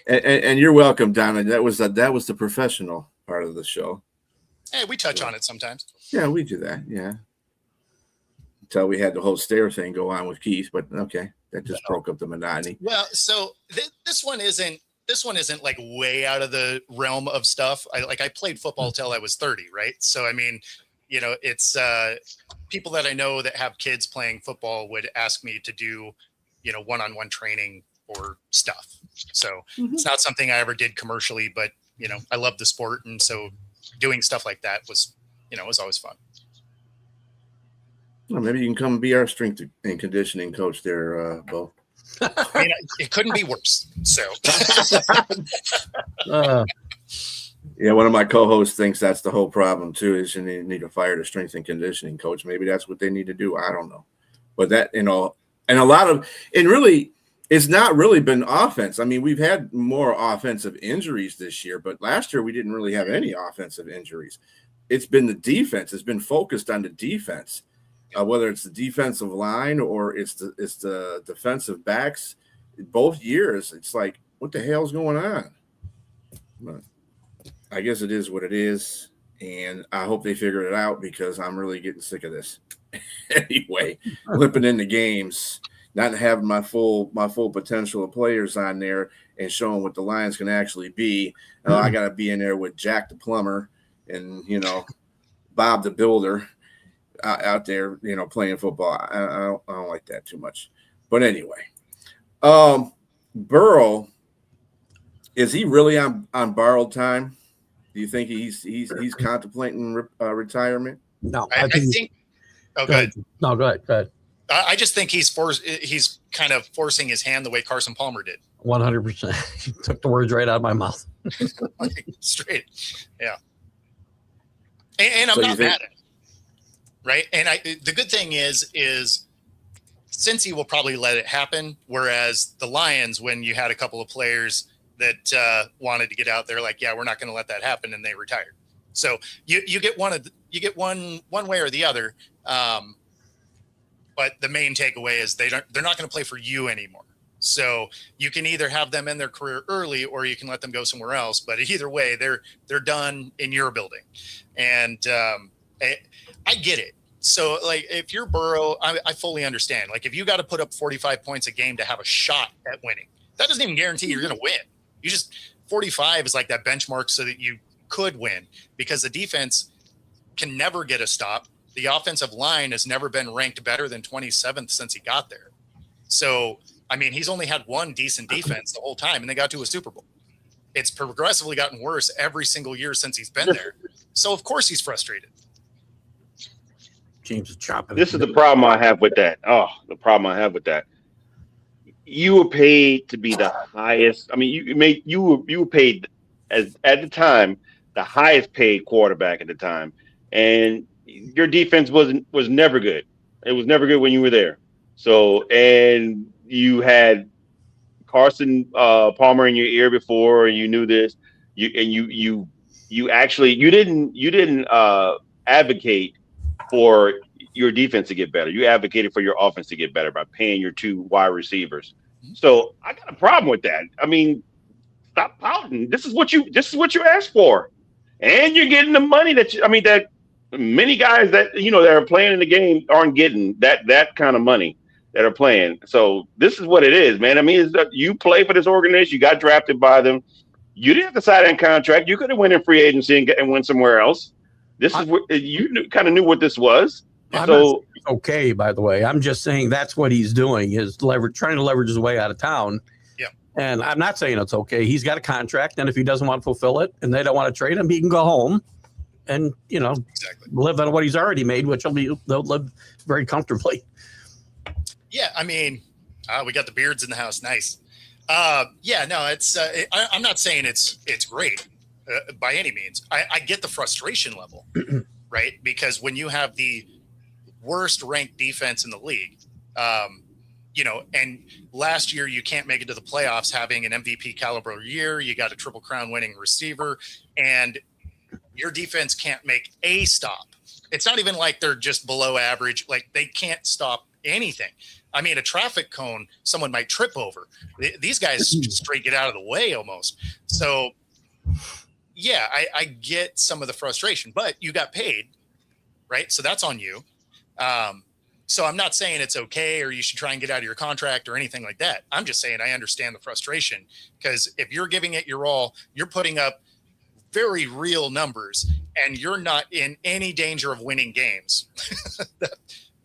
And you're welcome, Donna. That was the professional part of the show. Hey, we touch on it sometimes. Yeah, we do that. Yeah. Until we had the whole stair thing go on with Keith, but okay, that just broke up the monotony. Well, so this one isn't like way out of the realm of stuff. I played football till I was 30, right? So I mean, you know, it's people that I know that have kids playing football would ask me to do, you know, one-on-one training or stuff. So it's not something I ever did commercially, but you know, I love the sport, and so doing stuff like that was always fun. Well, maybe you can come be our strength and conditioning coach there, Bo. I mean, it couldn't be worse. So, yeah, one of my co-hosts thinks that's the whole problem too. Is you need to fire the strength and conditioning coach. Maybe that's what they need to do. I don't know, but that and really, it's not really been offense. I mean, we've had more offensive injuries this year, but last year we didn't really have any offensive injuries. It's been the defense. It's been focused on the defense. Whether it's the defensive line or it's the defensive backs, both years, it's like, what the hell's going on? But I guess it is what it is, and I hope they figure it out because I'm really getting sick of this. Anyway, flipping into games, not having my full potential of players on there and showing what the Lions can actually be. I got to be in there with Jack the plumber and Bob the builder. Out there, playing football. I don't like that too much. But anyway, Burrow, is he really on borrowed time? Do you think he's contemplating retirement? No, I think. Oh, go ahead. No, go ahead. I just think he's kind of forcing his hand the way Carson Palmer did. 100%. He took the words right out of my mouth. Straight, yeah. And I'm not mad at it. Right. And the good thing is Cincy will probably let it happen. Whereas the Lions, when you had a couple of players that wanted to get out there, like, yeah, we're not going to let that happen. And they retired. So you get one way or the other. But the main takeaway is they're not going to play for you anymore. So you can either have them end their career early or you can let them go somewhere else. But either way, they're done in your building. And I get it. So, like, if you're Burrow, I fully understand. Like, if you got to put up 45 points a game to have a shot at winning, that doesn't even guarantee you're going to win. 45 is like that benchmark so that you could win, because the defense can never get a stop. The offensive line has never been ranked better than 27th since he got there. So, I mean, he's only had one decent defense the whole time, and they got to a Super Bowl. It's progressively gotten worse every single year since he's been there. So, of course, he's frustrated. James is chopping. This is the problem I have with that. The problem I have with that. You were paid to be the highest. I mean, you were paid as at the time the highest paid quarterback at the time, and your defense was never good. It was never good when you were there. So, and you had Carson Palmer in your ear before, and you knew this. You actually you didn't advocate for your defense to get better. You advocated for your offense to get better by paying your two wide receivers. So I got a problem with that. I mean, stop pouting. This is what you asked for, and you're getting the money that many guys that that are playing in the game aren't getting that kind of money that are playing. So this is what it is, man. I mean, it's that you play for this organization. You got drafted by them. You didn't have to sign that contract. You could have went in free agency and went somewhere else. This is what you kind of knew what this was. So okay, by the way, I'm just saying that's what he's doing is trying to leverage his way out of town. Yeah. And I'm not saying it's okay. He's got a contract, and if he doesn't want to fulfill it and they don't want to trade him, he can go home and exactly live on what he's already made, which they'll live very comfortably. Yeah, I mean, we got the beards in the house. Nice. Yeah, no, it's. I'm not saying it's great by any means. I get the frustration level, right? Because when you have the worst ranked defense in the league, and last year you can't make it to the playoffs having an MVP caliber year. You got a Triple Crown winning receiver, and your defense can't make a stop. It's not even like they're just below average. Like they can't stop anything. I mean, a traffic cone, someone might trip over. These guys just straight get out of the way almost. So, yeah, I get some of the frustration, but you got paid, right? So that's on you. So I'm not saying it's okay or you should try and get out of your contract or anything like that. I'm just saying I understand the frustration because if you're giving it your all, you're putting up very real numbers and you're not in any danger of winning games.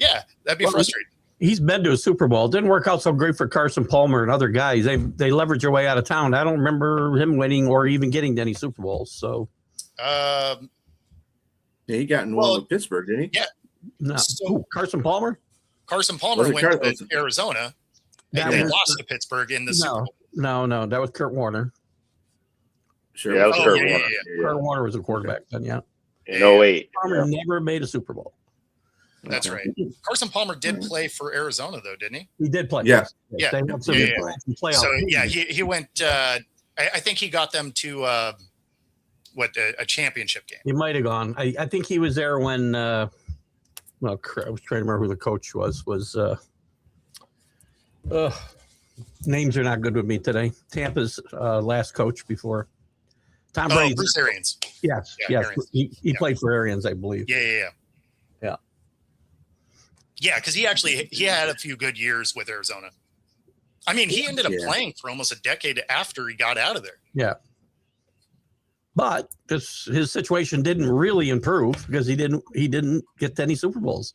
Yeah, that'd be frustrating. He's been to a Super Bowl. It didn't work out so great for Carson Palmer and other guys. They leverage their way out of town. I don't remember him winning or even getting to any Super Bowls. So, yeah, he got in one with Pittsburgh, didn't he? Yeah. No. So, Carson Palmer? Carson Palmer went to Arizona. And they lost to Pittsburgh in the Super Bowl. No, that was Kurt Warner. Sure. Yeah, that was Kurt Warner. Yeah. Kurt Warner was a quarterback then, yeah. In 08. Palmer never made a Super Bowl. That's right. Carson Palmer did play for Arizona, though, didn't he? He did play. Yeah. Yeah. They won some playoffs. So, yeah, he went I think he got them to a championship game. He might have gone. I think he was there when I was trying to remember who the coach was names are not good with me today. Tampa's last coach before Tom Brady. Bruce Arians. Yes. Arians. He played for Arians, I believe. Yeah. Yeah, because he had a few good years with Arizona. I mean, he ended up playing for almost a decade after he got out of there. Yeah. But his situation didn't really improve because he didn't get to any Super Bowls.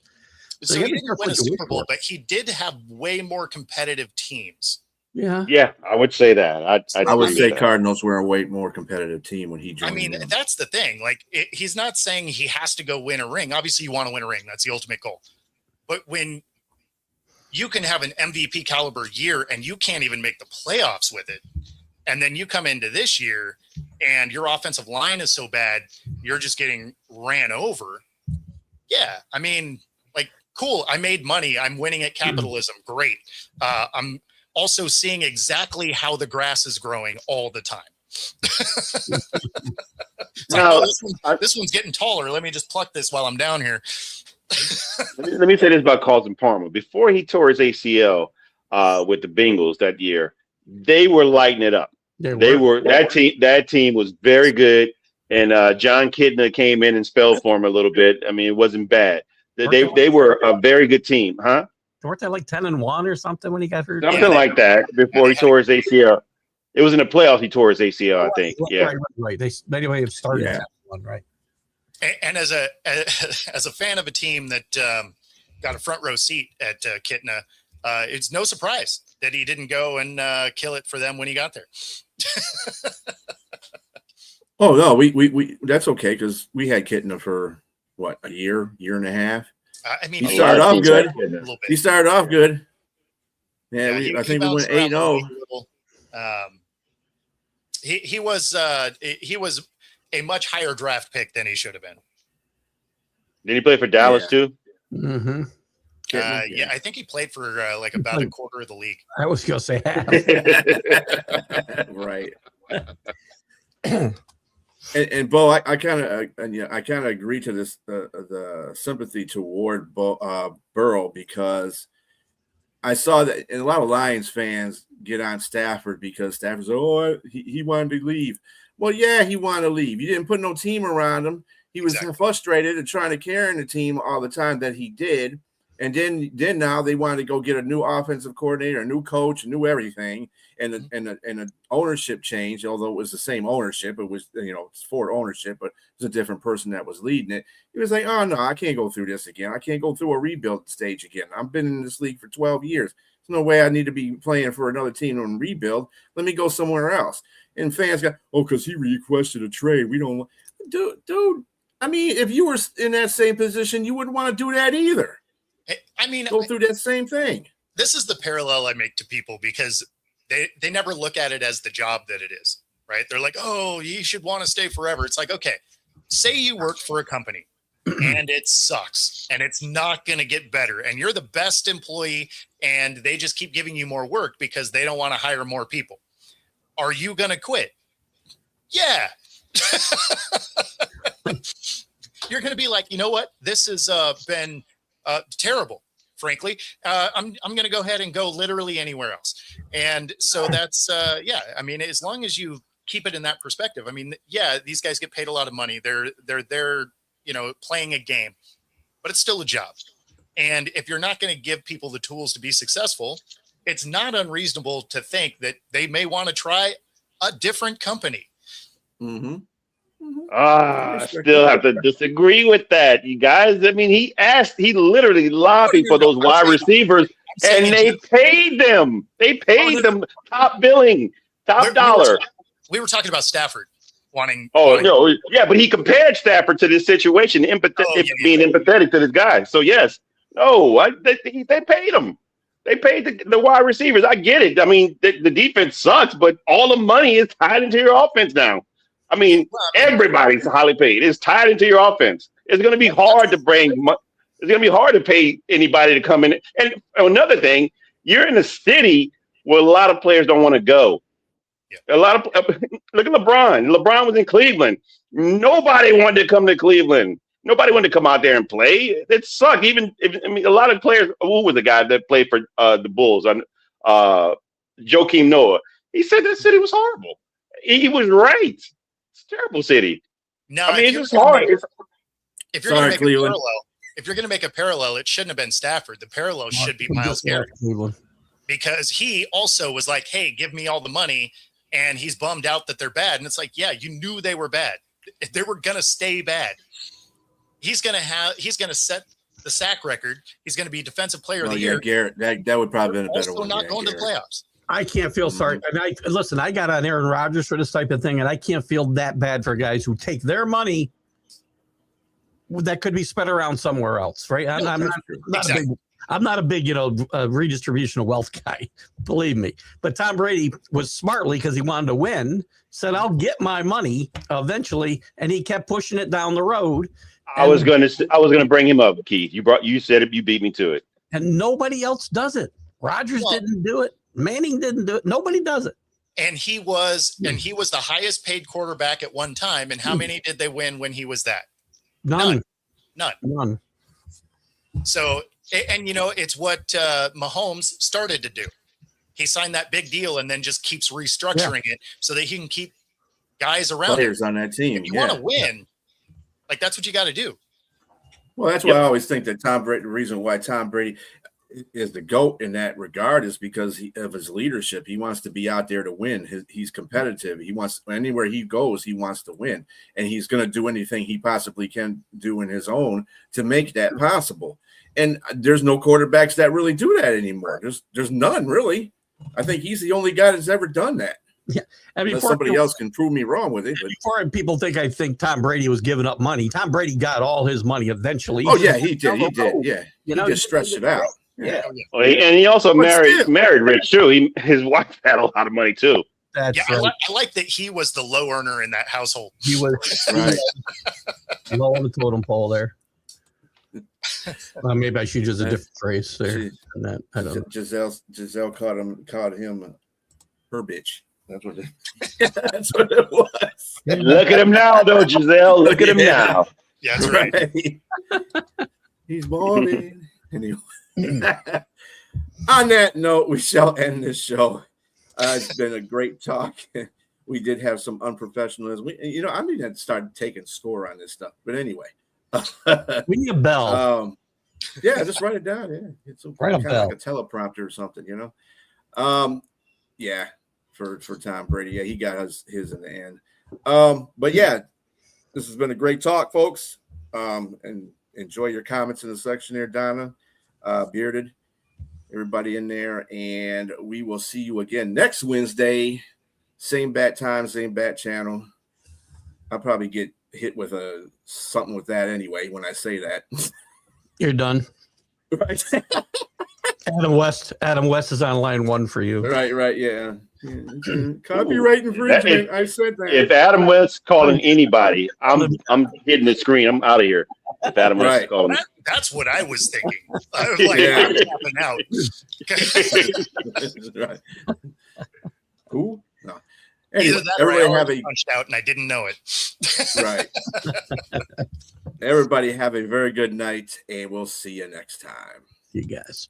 So he didn't win a Super Bowl, but he did have way more competitive teams. Yeah, I would say that. I would say Cardinals were a way more competitive team when he joined. I mean, that's the thing. Like, he's not saying he has to go win a ring. Obviously, you want to win a ring. That's the ultimate goal. But when you can have an MVP caliber year and you can't even make the playoffs with it, and then you come into this year and your offensive line is so bad, you're just getting ran over. Yeah, I mean, like, cool. I made money. I'm winning at capitalism. Great. I'm also seeing exactly how the grass is growing all the time. This one's getting taller. Let me just pluck this while I'm down here. Let me say this about Carson Palmer. Before he tore his ACL with the Bengals that year, they were lighting it up. They were that team was very good, and John Kitna came in and spelled for him a little bit. I mean, it wasn't bad. They were a very good team, huh? Weren't they like 10-1 or something when he got hurt? Something like that before he tore his ACL. It was in the playoffs he tore his ACL, I think. Yeah, right. They may have started that one, right? And as a fan of a team that got a front row seat at Kitna, it's no surprise that he didn't go and kill it for them when he got there. Oh no, we that's okay because we had Kitna for what, a year and a half. I mean, he started off good. He started off good. Yeah, I think we went 8-0. He was a much higher draft pick than he should have been. Did he play for Dallas too? Mm-hmm. Yeah, I think he played for like about a quarter of the league. I was going to say half. Right. And Bo, I kind of agree to this the sympathy toward Burrow, because I saw that, and a lot of Lions fans get on Stafford because Stafford's he wanted to leave. Well, yeah, he wanted to leave. You didn't put no team around him. He was frustrated and trying to carry the team all the time that he did. And then now they wanted to go get a new offensive coordinator, a new coach, a new everything, and an ownership change. Although it was the same ownership, it was it's Ford ownership, but it was a different person that was leading it. He was like, "Oh no, I can't go through this again. I can't go through a rebuild stage again. I've been in this league for 12 years. There's no way I need to be playing for another team and rebuild. Let me go somewhere else." And fans got, because he requested a trade. We don't, dude. I mean, if you were in that same position, you wouldn't want to do that either. I mean, go through that same thing. This is the parallel I make to people, because they never look at it as the job that it is, right? They're like, oh, you should want to stay forever. It's like, okay, say you work for a company and it sucks and it's not going to get better, and you're the best employee and they just keep giving you more work because they don't want to hire more people. Are you going to quit? Yeah. You're going to be like, you know what? This has been terrible, frankly. I'm going to go ahead and go literally anywhere else. And so that's, I mean, as long as you keep it in that perspective, I mean, yeah, these guys get paid a lot of money. They're playing a game, but it's still a job. And if you're not going to give people the tools to be successful, it's not unreasonable to think that they may want to try a different company. Mm-hmm. I still have to disagree with that, you guys. I mean, he literally lobbied for those wide receivers, and they paid them. They paid them top billing, top dollar. We were talking about Stafford wanting. Oh, no. Yeah, but he compared Stafford to this situation, being empathetic to this guy. So, yes. No, they paid him. They paid the wide receivers. I get it. I mean, the defense sucks, but all the money is tied into your offense now. I mean, everybody's highly paid. It's tied into your offense. It's going to be hard to it's going to be hard to pay anybody to come in. And another thing, you're in a city where a lot of players don't want to go. Yeah. Look at LeBron. LeBron was in Cleveland. Nobody wanted to come to Cleveland. Nobody wanted to come out there and play. It sucked. A lot of players. Who was the guy that played for the Bulls? Joakim Noah. He said that city was horrible. He was right. It's a terrible city. No, I mean, it's just hard. If you're going to make a parallel, it shouldn't have been Stafford. The parallel should be Myles Garrett, because he also was like, "Hey, give me all the money," and he's bummed out that they're bad. And it's like, yeah, you knew they were bad. If they were going to stay bad, he's going to set the sack record. He's going to be defensive player of the year. Garrett, that would probably be a better one. Not going to the playoffs. I can't feel sorry. I mean, I got on Aaron Rodgers for this type of thing, and I can't feel that bad for guys who take their money that could be spread around somewhere else, right? I'm not a big, redistribution of wealth guy, believe me. But Tom Brady was smartly, because he wanted to win, said, "I'll get my money eventually," and he kept pushing it down the road. I was gonna bring him up, Keith. You said it. You beat me to it. And nobody else does it. Rodgers didn't do it. Manning didn't do it. Nobody does it. And he was the highest paid quarterback at one time. And how many did they win when he was that? None. So, and it's what Mahomes started to do. He signed that big deal and then just keeps restructuring it so that he can keep guys around players on that team. If you want to win, like, that's what you got to do. Well, that's why I always think that Tom Brady, the reason why Tom Brady is the GOAT in that regard, is because of his leadership. He wants to be out there to win. He's competitive. He wants, anywhere he goes, he wants to win. And he's going to do anything he possibly can do in his own to make that possible. And there's no quarterbacks that really do that anymore. There's none, really. I think he's the only guy that's ever done that. Yeah, and unless somebody else can prove me wrong with it. But before people think I think Tom Brady was giving up money, Tom Brady got all his money eventually. Oh yeah, he did. Yeah, he just stretched it out. Yeah. Well, and he also married Rich too. His wife had a lot of money too. That's I like that he was the low earner in that household. He was right. low on the totem pole there. Well, maybe I should use a different phrase there. She- than that. I don't know. Giselle called him her bitch. That's what that's what it was. Look at him now, though, Giselle. Look at him Yeah. now. Yeah, that's right. He's balling. Anyway. On that note, we shall end this show. It's been a great talk. We did have some unprofessionalism. I need to start taking score on this stuff. But anyway, We need a bell. yeah, just write it down. Yeah, it's Write a kind of bell. like a teleprompter or something, Yeah, for Tom Brady. Yeah, he got his in the end. But yeah, this has been a great talk, folks. And enjoy your comments in the section there, Donna, Bearded, everybody in there, and we will see you again next Wednesday. Same bat time, same bat channel. I'll probably get hit with something with that anyway when I say that. You're done. Right. Adam West is on line 1 for you. Right, yeah. Copyright infringement. I said that. If Adam West calling anybody, I'm hitting the screen. I'm out of here. If Adam West is calling me. That's what I was thinking. I was like, Yeah. I'm tapping out. Right. Who? No. Either Anyway, that or I everybody have already a punched out and I didn't know it. right. Everybody have a very good night, and we'll see you next time. You guys.